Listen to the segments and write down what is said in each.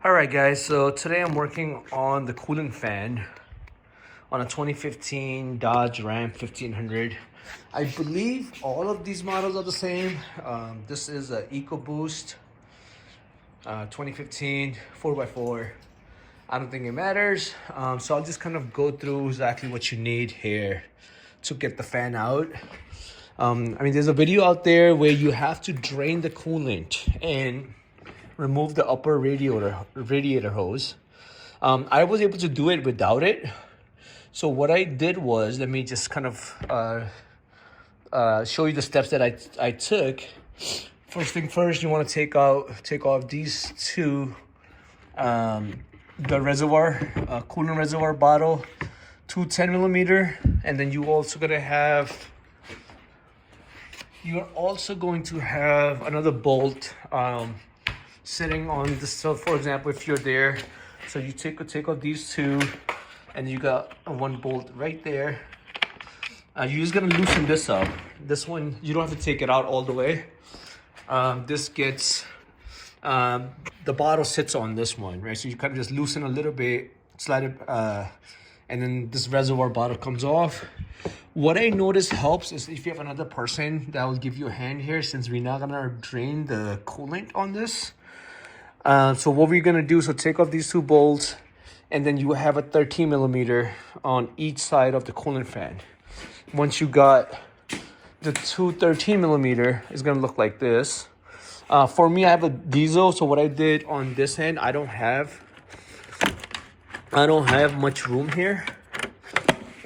All right, guys, so today I'm working on the coolant fan on a 2015 Dodge Ram 1500. I believe all of these models are the same. This is a EcoBoost 2015 4x4. I don't think it matters. So I'll just kind of go through exactly what you need here to get the fan out. There's a video out there where you have to drain the coolant and remove the upper radiator hose. I was able to do it without it. So what I did was, let me just kind of show you the steps that I took. First thing first, you want to take off these two, the reservoir, coolant reservoir bottle, two 10 millimeter, and then you're also going to have another bolt sitting on this. So for example, if you're there, so you take off these two, and you got one bolt right there. You're just gonna loosen this up. This one, you don't have to take it out all the way. This gets, the bottle sits on this one, right? So you kind of just loosen a little bit, slide it, and then this reservoir bottle comes off. What I noticed helps is if you have another person that will give you a hand here, since we're not gonna drain the coolant on this. So what we're gonna do, so take off these two bolts, and then you have a 13 millimeter on each side of the coolant fan. Once you got the two 13 millimeter, it's gonna look like this. For me, I have a diesel, so what I did on this end, I don't have much room here.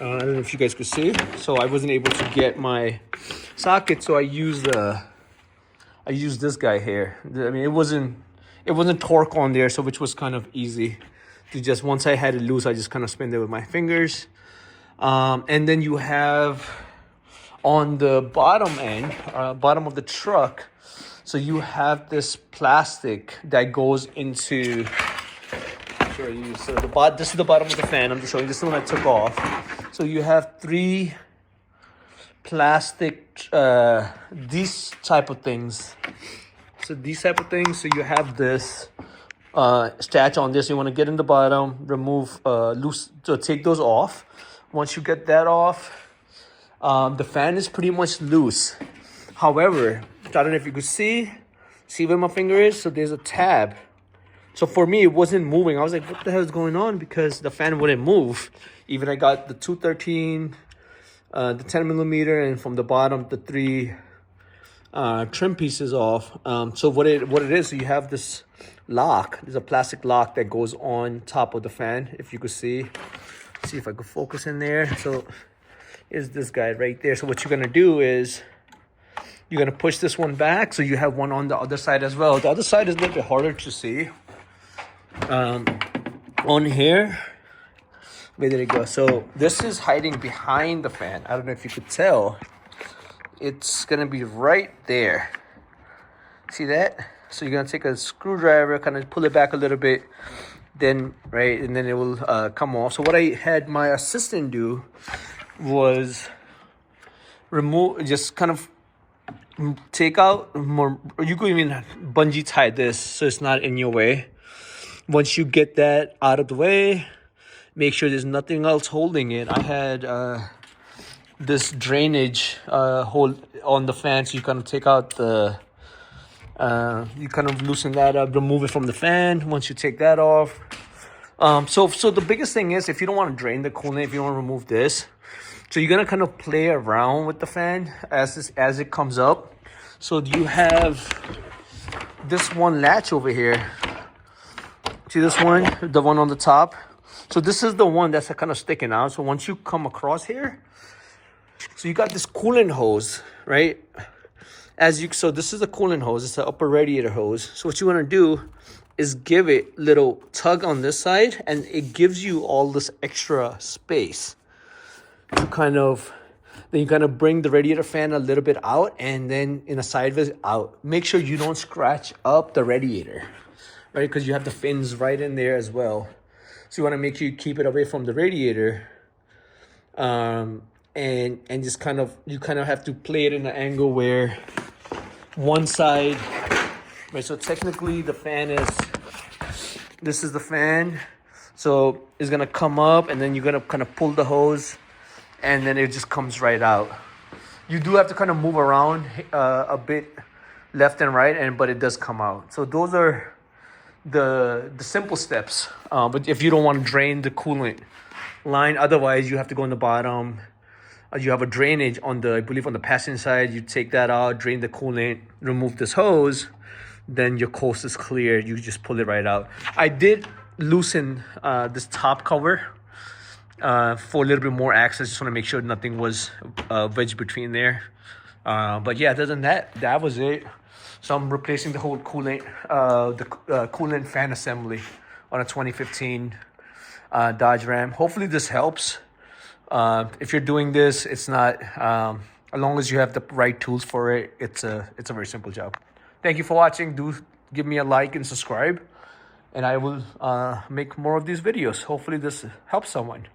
I don't know if you guys could see. So I wasn't able to get my socket, so I used this guy here. I mean, it wasn't torque on there, so which was kind of easy to just, once I had it loose, I just kind of spin it with my fingers. And then you have on the bottom end, bottom of the truck, so you have this plastic that goes into, so this is the bottom of the fan. I'm just showing you, this is the one I took off. So you have three plastic, these type of things. So so you have this statch on this. You want to get in the bottom, remove, loose, so take those off. Once you get that off, the fan is pretty much loose. However, I don't know if you could see where my finger is. So there's a tab. So for me, it wasn't moving. I was like, what the hell is going on? Because the fan wouldn't move. Even I got the 213, the 10 millimeter, and from the bottom, the three trim pieces off. So what it is, so you have this lock. There's a plastic lock that goes on top of the fan. If you could see if I could focus in there. So is this guy right there. So what you're gonna do is you're gonna push this one back, so you have one on the other side as well. The other side is a little bit harder to see. On here, where did it go? So this is hiding behind the fan. I don't know if you could tell. It's gonna be right there. See that? So you're gonna take a screwdriver, kind of pull it back a little bit, then and then it will come off. So what I had my assistant do was just kind of take out more. You could even bungee tie this so it's not in your way. Once you get that out of the way, make sure there's nothing else holding it. I had this drainage hold on the fan, so you kind of take out the you kind of loosen that up, remove it from the fan. Once you take that off, so the biggest thing is, if you don't want to drain the coolant, if you want to remove this, so you're gonna kind of play around with the fan as it comes up. So you have this one latch over here. See this one, the one on the top? So this is the one that's kind of sticking out. So once you come across here, so you got this coolant hose, right? So this is the coolant hose. It's the upper radiator hose. So what you want to do is give it little tug on this side, and it gives you all this extra space to then you kind of bring the radiator fan a little bit out, and then in a sideways out. Make sure you don't scratch up the radiator, right? Because you have the fins right in there as well. So you want to make sure you keep it away from the radiator. And just you have to play it in an angle where one side, right? So technically the fan is This is the fan. So it's gonna come up, and then you're gonna kind of pull the hose, and then it just comes right out. You do have to kind of move around a bit left and right, but it does come out. So those are the simple steps. But if you don't want to drain the coolant line, otherwise you have to go on the bottom. You have a drainage on the, I believe on the passenger side. You take that out, drain the coolant, remove this hose, then your coast is clear. You just pull it right out. I did loosen this top cover for a little bit more access. Just want to make sure nothing was wedged between there. But yeah, other than that, that was it. So I'm replacing the whole coolant, coolant fan assembly on a 2015 Dodge Ram. Hopefully this helps. If you're doing this, it's not, as long as you have the right tools for it, it's a very simple job. Thank you for watching. Do give me a like and subscribe, and I will make more of these videos. Hopefully this helps someone.